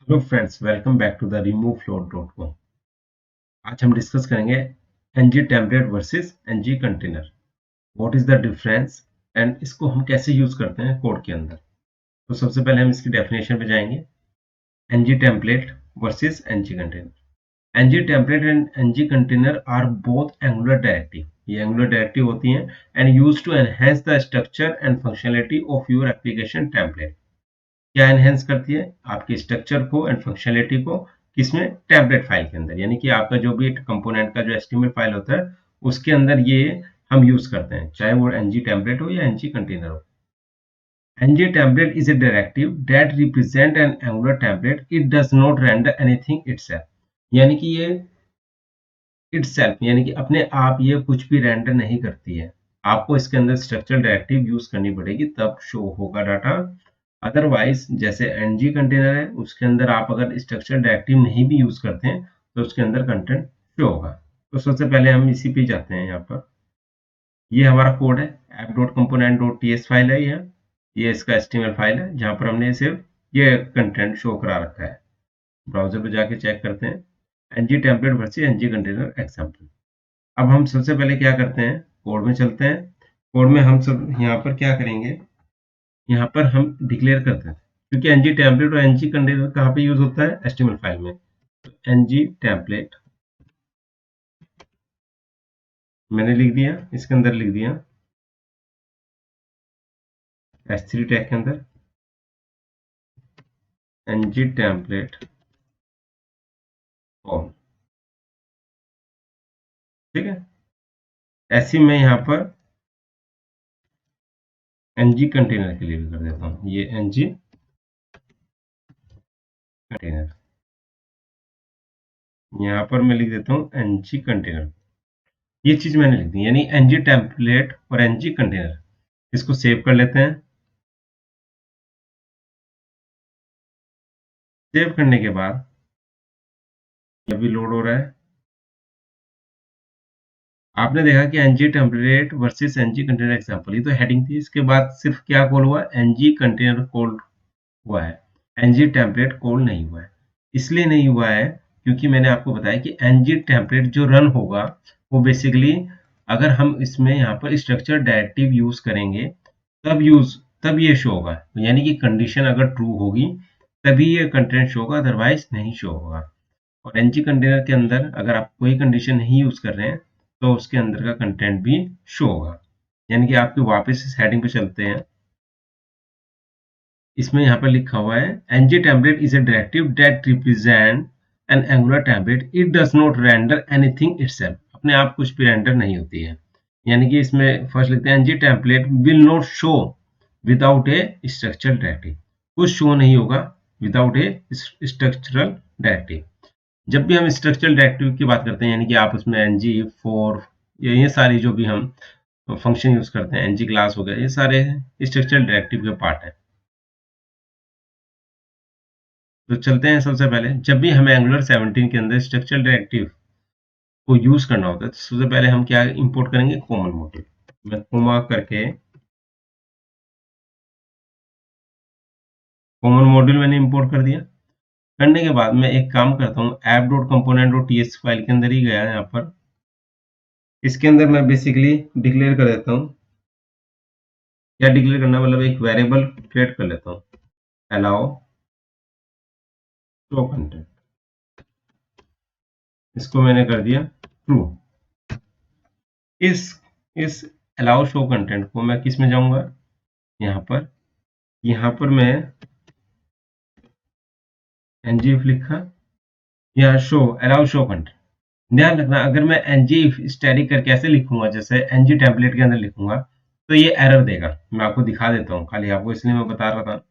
Hello friends, welcome back to the removeflow.com। आज हम discuss करेंगे ng template versus ng container. What is the difference and इसको हम कैसे यूज करते हैं कोड के अंदर। तो सबसे पहले हम इसकी डेफिनेशन पे जाएंगे। ng template versus ng container. ng template and ng container are both angular directive. ये एंगुलर डायरेक्टिव होती हैं and use to enhance the structure and functionality of your application template. क्या एनहेंस करती है? आपके स्ट्रक्चर को एंड फंक्शनलिटी को। किसमें? टेम्पलेट फाइल के अंदर, यानी कि आपका जो भी कंपोनेंट का जो एचटीएमएल फाइल होता है उसके अंदर ये हम यूज करते हैं, चाहे वो ng टेम्पलेट हो या ng कंटेनर हो। ng template is a directive that represent an angular template. It does not render anything itself। यानी कि ये itself यानी कि अपने आप ये कुछ भी रेंडर नहीं करती है। आपको इसके अंदर स्ट्रक्चर डायरेक्टिव यूज करनी पड़ेगी तब शो होगा डाटा। अदरवाइज जैसे ng कंटेनर है उसके अंदर आप अगर स्ट्रक्चर डायरेक्टिव नहीं भी यूज करते हैं तो उसके अंदर कंटेंट शो होगा। तो सबसे पहले हम इसी पे जाते हैं। यहाँ पर ये हमारा कोड है, app.component.ts फाइल है। ये इसका HTML फाइल है जहाँ पर हमने सिर्फ ये कंटेंट शो करा रखा है। ब्राउजर पे जाके चेक करते हैं ng template versus ng container example. अब हम सबसे पहले क्या करते हैं, कोड में चलते हैं। कोड में हम सब यहाँ पर क्या करेंगे, यहाँ पर हम डिक्लेयर करते हैं क्योंकि ng टेम्पलेट और ng कंटेनर कहाँ पे यूज होता है? HTML फाइल में। तो ng टेम्पलेट मैंने लिख दिया, इसके अंदर लिख दिया h3 टैग के अंदर ng टेम्पलेट और ठीक है। ऐसे ही मैं यहाँ पर ng कंटेनर के लिए भी कर देता हूँ, ये ng कंटेनर। यहाँ पर मैं लिख देता हूँ ng कंटेनर। ये चीज मैंने लिख दी, यानी ng टेम्पलेट और ng कंटेनर। इसको सेव कर लेते हैं। सेव करने के बाद ये भी लोड हो रहा है। आपने देखा कि ng template versus ng container example, ये तो हेडिंग थी। इसके बाद सिर्फ क्या कॉल हुआ? ng कंटेनर कॉल हुआ है, ng टेम्पलेट कॉल नहीं हुआ है। इसलिए नहीं हुआ है क्योंकि मैंने आपको बताया कि ng टेम्पलेट जो रन होगा वो बेसिकली अगर हम इसमें यहाँ पर स्ट्रक्चर डायरेक्टिव यूज करेंगे तब ये शो होगा, यानी कि कंडीशन अगर ट्रू होगी तभी ये कंटेंट शो होगा, अदरवाइज नहीं शो होगा। और ng कंटेनर के अंदर अगर आप कोई कंडीशन नहीं यूज कर रहे हैं तो उसके अंदर का कंटेंट भी शो होगा। यानी कि आपके वापस इस हेडिंग पे चलते हैं। इसमें यहाँ पर लिखा हुआ है ng template is a directive that represent an angular template. It does not render anything itself। अपने आप कुछ भी रेंडर नहीं होती है। यानी कि इसमें फर्स्ट लिखते हैं ng template will not show without a structural directive। कुछ शो नहीं होगा विदाउट ए स्ट्रक्चरल डायरेक्टिव। जब भी हम स्ट्रक्चरल डायरेक्टिव की बात करते हैं यानी कि आप उसमें ng फॉर ये सारी जो भी हम फंक्शन यूज करते हैं, ng क्लास हो गया, ये सारे स्ट्रक्चरल डायरेक्टिव के पार्ट है। तो चलते हैं। सबसे पहले जब भी हमें एंगुलर 17 के अंदर स्ट्रक्चरल डायरेक्टिव को यूज करना होता है तो सबसे पहले हम क्या इंपोर्ट करेंगे? Common module. मैं कोमा करके कॉमन मॉड्यूल मैंने इंपोर्ट कर दिया। करने के बाद मैं एक काम करता हूँ, app.component.ts फाइल के अंदर ही गया यहाँ पर। इसके अंदर मैं बेसिकली डिक्लेयर कर देता हूँ। क्या डिक्लेयर करना, मतलब एक वेरिएबल क्रिएट कर लेता हूँ, अलाउ शो कंटेंट। इसको मैंने कर दिया ट्रू। इस अलाउ शो कंटेंट को मैं किस में जाऊंगा? यहाँ पर मैं ng if लिखा, यहाँ शो अलाउ शो कंटेंट। ध्यान रखना अगर मैं ng if स्टैटिक करके ऐसे लिखूंगा जैसे ng टेम्पलेट के अंदर लिखूंगा तो ये एरर देगा। मैं आपको दिखा देता हूँ खाली आपको, इसलिए मैं बता रहा था।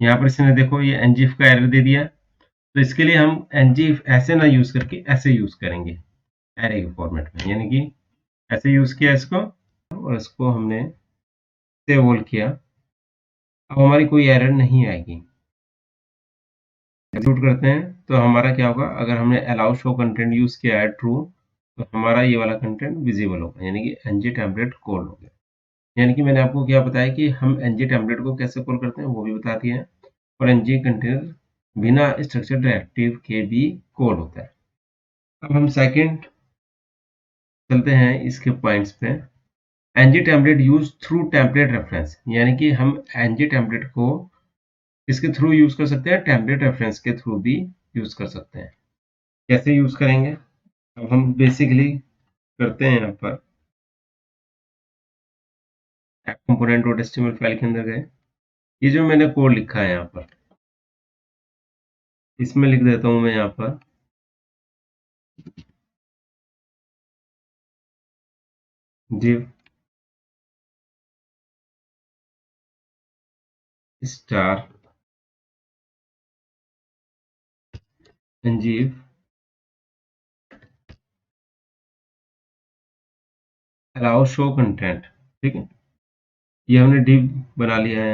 यहाँ पर इसने देखो ये ng if का एरर दे दिया। तो इसके लिए हम ng if ऐसे ना यूज करके ऐसे यूज करेंगे एरे के फॉर्मेट में, यानी कि ऐसे यूज किया इसको और इसको हमने सेव ऑल किया। अब हमारी कोई एरर नहीं आएगी। एग्जीक्यूट करते हैं तो हमारा क्या होगा? अगर हमने अलाउ शो कंटेंट यूज किया है ट्रू तो हमारा ये वाला कंटेंट विजिबल होगा, यानी कि ng टेम्पलेट कॉल हो गया। यानी कि मैंने आपको क्या बताया कि हम ng टेम्पलेट को कैसे कॉल करते हैं वो भी बता दिया है। और एनजी कंटेनर बिना स्ट्रक्चर डायरेक्टिव के भी कॉल होता है। अब हम सेकंड चलते हैं इसके पॉइंट्स पे। Ng template use through template reference, यानी कि हम एनजी टेम्पलेट को इसके थ्रू यूज कर सकते हैं, टेम्पलेट रेफरेंस के थ्रू भी यूज कर सकते हैं। कैसे यूज करेंगे? अब हम बेसिकली करते हैं यहाँ पर app component dot HTML file के अंदर गए। ये जो मैंने कोड लिखा है यहाँ पर, इसमें लिख देता हूँ मैं यहाँ पर div star ngif allow show content. ठीक है, ये हमने div बना लिया है।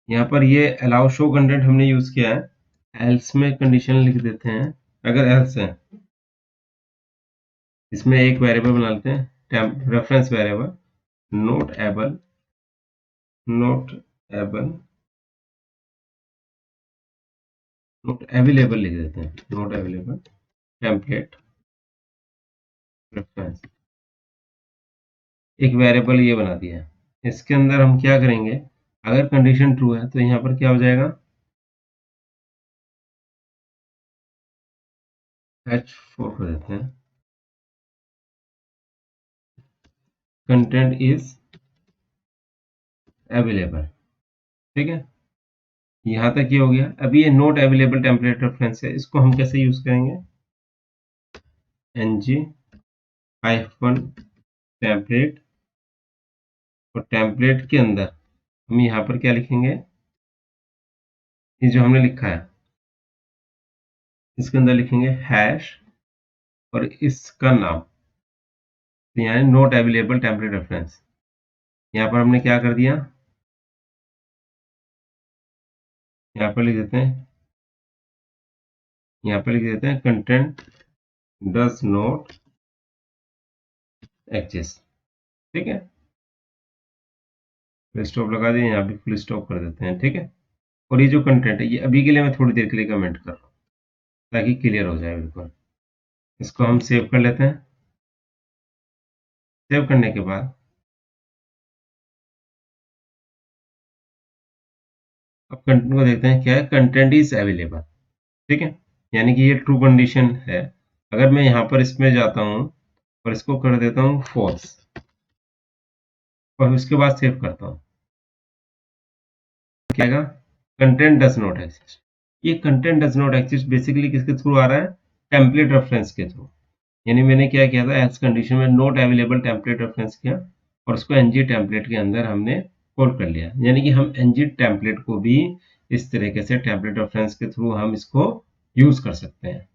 यहाँ पर ये अलाउ शो कंटेंट हमने यूज किया है। एल्स में कंडीशन लिख देते हैं। अगर एल्स है, इसमें एक वेरिएबल बना लेते हैं, reference variable note able note able note available लिख देते हैं, नोट अवेलेबल टेम्पलेट रेफरेंस। एक वेरिएबल ये बना दिया है। इसके अंदर हम क्या करेंगे, अगर कंडीशन ट्रू है तो यहाँ पर क्या हो जाएगा, h4 कर देते हैं, कंटेंट इज अवेलेबल। ठीक है, यहाँ तक ये हो गया। अभी ये नोट अवेलेबल टेम्पलेट रेफरेंस है, इसको हम कैसे यूज करेंगे, ng हाइफन टेम्पलेट, और टेम्पलेट के अंदर हम यहाँ पर क्या लिखेंगे, ये जो हमने लिखा है इसके अंदर लिखेंगे हैश और इसका नाम, तो यहाँ नोट अवेलेबल टेम्पलेट रेफरेंस। यहाँ पर हमने क्या कर दिया, यहाँ पर लिख देते हैं, यहाँ पर लिख देते हैं कंटेंट डज नॉट एग्जिस्ट। ठीक है, फुल स्टॉप लगा दिए, यहाँ भी फुल स्टॉप कर देते हैं। ठीक है, और ये जो कंटेंट है ये अभी के लिए मैं थोड़ी देर के लिए कमेंट कर रहा हूँ ताकि क्लियर हो जाए बिल्कुल। इसको हम सेव कर लेते हैं। सेव करने के बाद अब कंटेंट को देखते हैं, क्या है, कंटेंट इज अवेलेबल। ठीक है, यानी कि ये ट्रू कंडीशन है। अगर मैं यहाँ पर इसमें जाता हूँ और इसको कर देता हूँ फॉल्स और उसके बाद सेव करता हूँ, क्या आएगा, कंटेंट डज नॉट एग्जिस्ट। ये content does not exist basically किसके थ्रू आ रहा है, टेम्पलेट रेफरेंस के थ्रू। यानी मैंने क्या किया था, एल्स कंडीशन में नॉट अवेलेबल टेम्पलेट रेफरेंस किया और उसको एनजी टेम्पलेट के अंदर हमने कोड कर लिया। यानी कि हम एनजी टेम्पलेट को भी इस तरीके से टेम्पलेट रेफरेंस के थ्रू हम इसको यूज कर सकते हैं।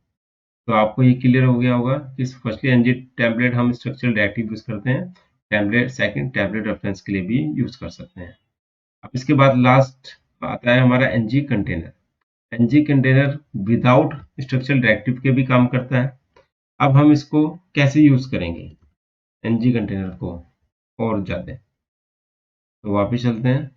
तो आपको ये क्लियर हो गया होगा कि फर्स्टली एनजी टेम्पलेट हम स्ट्रक्चरल डायरेक्टिव यूज करते हैं, टेम्पलेट सेकंड टेम्पलेट रेफरेंस के लिए भी यूज कर सकते हैं। अब इसके बाद लास्ट आता है हमारा ng container. Ng container without structural directive के भी काम करता है। अब हम इसको कैसे यूज करेंगे एनजी कंटेनर को और ज्यादा, तो वापस चलते हैं।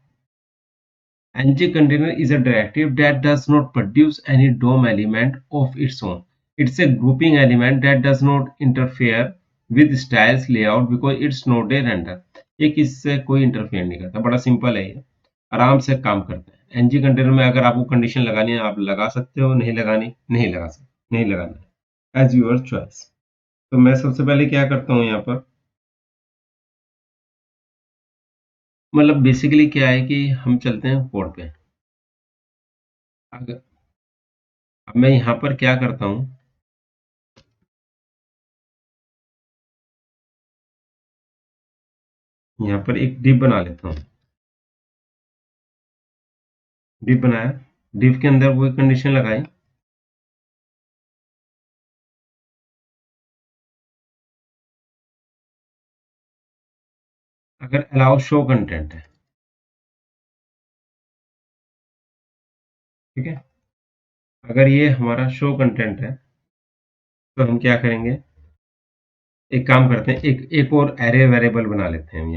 ng container is a directive that does not produce any DOM element of its own. It's a grouping element that does not interfere with styles layout because it's not a render. ये किससे कोई interfere नहीं करता, बड़ा simple है, ये आराम से काम करता है। ng कंटेनर में अगर आपको कंडीशन लगानी है आप लगा सकते हो, नहीं लगानी नहीं लगा सकते, नहीं लगाना है, एज यूर चॉइस। तो मैं सबसे पहले क्या करता हूँ यहाँ पर, मतलब बेसिकली क्या है कि हम चलते हैं कोड पे। अगर अब मैं यहाँ पर क्या करता हूँ, यहाँ पर एक डिव बना लेता हूँ। डिव बनाया, डिव के अंदर वो कंडीशन लगाई, अगर अलाउ शो कंटेंट है, ठीक है, अगर ये हमारा शो कंटेंट है तो हम क्या करेंगे, एक काम करते हैं, एक और एरे वेरिएबल बना लेते हैं।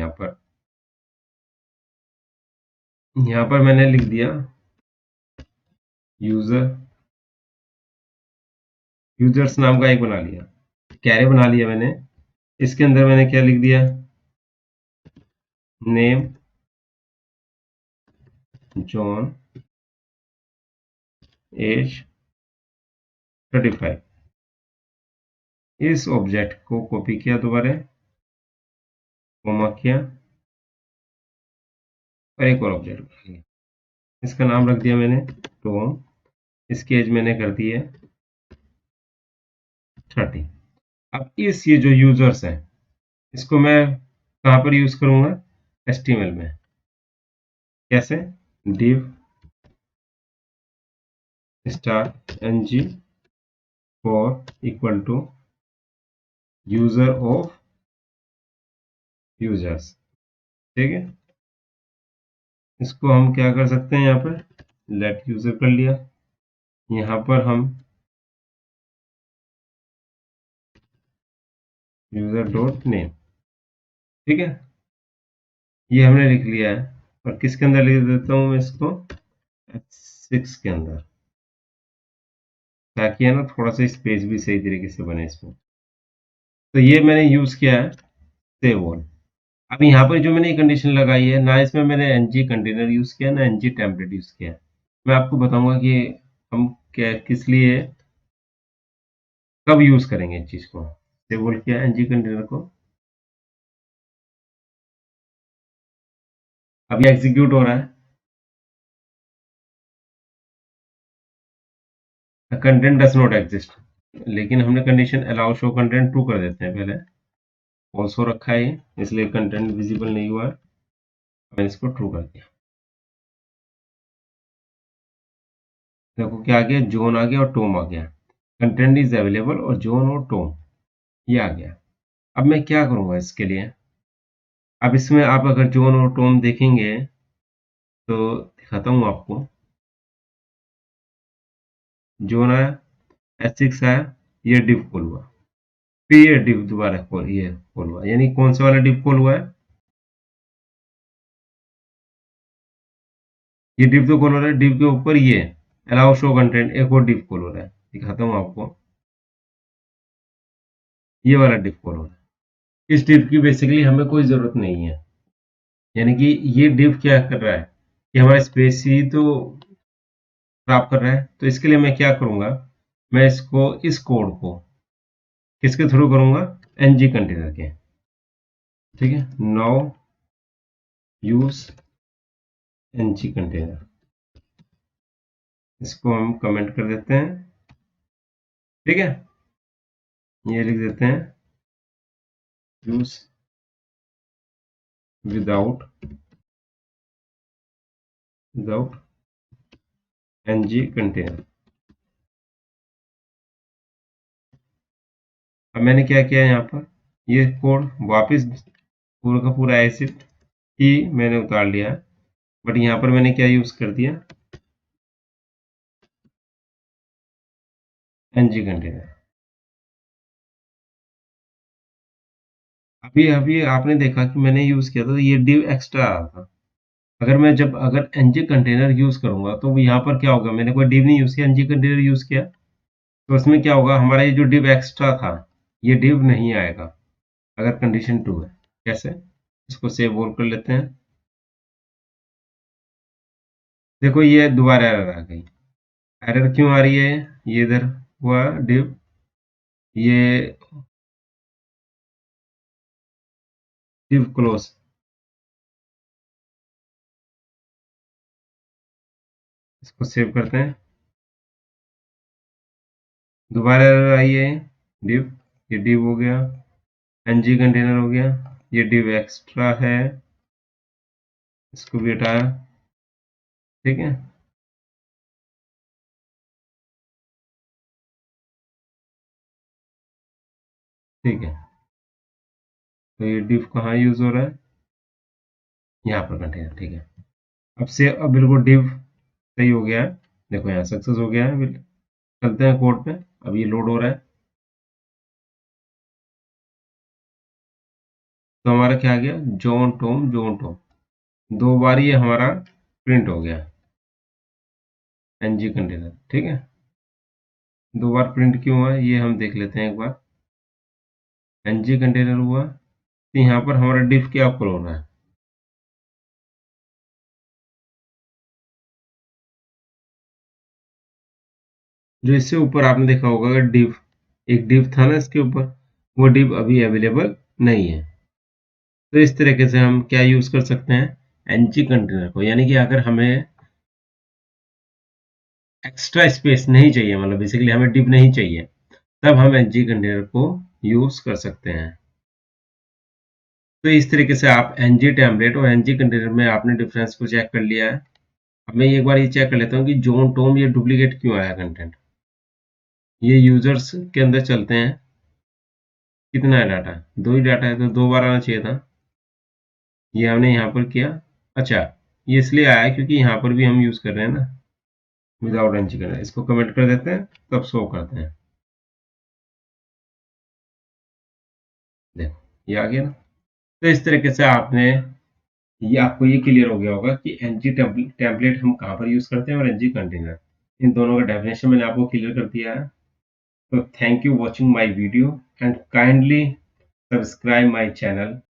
यहाँ पर मैंने लिख दिया यूजर, यूजर्स नाम का एक बना लिया, कैरे बना लिया मैंने। इसके अंदर मैंने क्या लिख दिया, नेम जॉन, एज 35। इस ऑब्जेक्ट को कॉपी किया, दोबारा कोमा किया और एक और ऑब्जेक्ट बना लिया। इसका नाम रख दिया मैंने टॉम। इसकी एज मैंने कर दी है 30। अब ये जो यूजर्स हैं, इसको मैं कहाँ पर यूज करूंगा, HTML में। कैसे, div star ng for equal to user of users. ठीक है, इसको हम क्या कर सकते हैं, यहाँ पर लेट यूजर कर लिया। यहाँ पर हम यूजर डॉट नेम, ठीक है, ये हमने लिख लिया है। और किसके अंदर लिख देता हूँ मैं इसको, H6 के अंदर, ताकि है ना थोड़ा सा स्पेस भी सही तरीके से बने इसमें। तो ये मैंने यूज किया है सेव ऑल। अब यहाँ पर जो मैंने कंडीशन लगाई है ना, इसमें मैंने ng कंटेनर यूज किया ना ng टेम्पलेट यूज किया। मैं आपको बताऊंगा कि हम क्या किस लिए कब यूज करेंगे इस चीज को, सेव ऑल किया ng कंटेनर को। अब ये एग्जीक्यूट हो रहा है, कंटेंट डज नॉट एग्जिस्ट, लेकिन हमने condition allow show content true कर देते हैं पहले। ऑल्सो रखा है इसलिए कंटेंट विजिबल नहीं हुआ है, मैंने इसको ट्रू कर दिया। देखो क्या आ गया, जोन आ गया और टोम आ गया। कंटेंट इज अवेलेबल और जोन और टोम ये आ गया। अब मैं क्या करूंगा इसके लिए, अब इसमें आप अगर जोन और टोम देखेंगे तो दिखाता हूँ आपको। जोन आया, H6 आया, ये डिव कॉल हुआ, फिर ये डिव दोबारा कॉल, ये कॉल हुआ, यानी कौन सा वाला डिव कॉल हुआ है, ये डिव तो कॉल हो रहा है। डिव के ऊपर ये अलाउ शो कंटेंट एक और डिव कॉल हो रहा है, दिखाता हूँ आपको। ये वाला डिव कॉल हो रहा है। इस डिव की बेसिकली हमें कोई जरूरत नहीं है, यानी कि ये डिव क्या कर रहा है, कि हमारा स्पेस ही तो खराब कर रहा है। तो इसके लिए मैं क्या करूंगा, मैं इसको इस कोड को किसके थ्रू करूंगा, ng कंटेनर के। ठीक है, नाउ यूज ng कंटेनर, इसको हम कमेंट कर देते हैं। ठीक है, ये लिख देते हैं use without without ng container. अब मैंने क्या किया यहाँ पर, ये कोड वापस पूरा का पूरा ऐसे ही मैंने उतार लिया, बट यहाँ पर मैंने क्या यूज कर दिया, ng कंटेनर। अभी अभी आपने देखा कि मैंने यूज किया था तो ये div एक्स्ट्रा आ रहा था। अगर मैं जब अगर ng कंटेनर यूज करूंगा तो यहाँ पर क्या होगा, मैंने कोई div नहीं यूज किया, ng कंटेनर यूज किया, तो उसमें क्या होगा, हमारा ये जो div एक्स्ट्रा था ये div नहीं आएगा अगर कंडीशन ट्रू है। कैसे, इसको सेव ऑल कर लेते हैं। देखो ये दोबारा एरर आ गई। एरर क्यों आ रही है, ये इधर हुआ div, ये div क्लोज, इसको सेव करते हैं। दोबारा एरर आई है div, ये div हो गया, ng कंटेनर हो गया, ये div एक्स्ट्रा है, इसको भी हटाया। ठीक है, ठीक है, तो ये div कहाँ यूज हो रहा है, यहाँ पर कंटेनर। ठीक है, अब से अब बिल्कुल div सही हो गया है। देखो यहाँ सक्सेस हो गया है। चलते हैं कोड पे, अब ये लोड हो रहा है। तो हमारा क्या आ गया, जॉन टॉम दो बार ये हमारा प्रिंट हो गया। एनजी कंटेनर, ठीक है। दो बार प्रिंट क्यों हुआ ये हम देख लेते हैं एक बार। एनजी कंटेनर हुआ तो यहाँ पर हमारा डिफ क्या ओकर हो रहा है, जो इससे ऊपर आपने देखा होगा डिव, एक डिव था ना इसके ऊपर, वो डिव अभी अवेलेबल नहीं है। तो इस तरीके से हम क्या यूज कर सकते हैं एनजी कंटेनर को, यानी कि अगर हमें एक्स्ट्रा स्पेस नहीं चाहिए, मतलब बेसिकली हमें डिव नहीं चाहिए, तब हम एनजी कंटेनर को यूज कर सकते हैं। तो इस तरीके से आप एनजी टेम्पलेट और एनजी कंटेनर में आपने डिफरेंस को चेक कर लिया है। अब मैं एक बार ये चेक कर लेता हूँ कि जोन टोम ये डुप्लीकेट क्यों आया कंटेंट। ये यूजर्स के अंदर चलते हैं, कितना है डाटा, दो ही डाटा है तो दो बार आना चाहिए था। ये हमने यहाँ पर किया। अच्छा, ये इसलिए आया क्योंकि यहाँ पर भी हम यूज कर रहे हैं ना विदाउट एनजी कंटेनर। इसको कमेंट कर देते हैं तब शो करते हैं। देखो ये आ गया ना। तो इस तरीके से आपने, ये आपको ये क्लियर हो गया होगा कि एनजी टेम्पलेट हम कहाँ पर यूज करते हैं और एनजी कंटेनर, इन दोनों का डेफिनेशन मैंने आपको क्लियर कर दिया है। तो thank you watching my video and kindly subscribe my channel.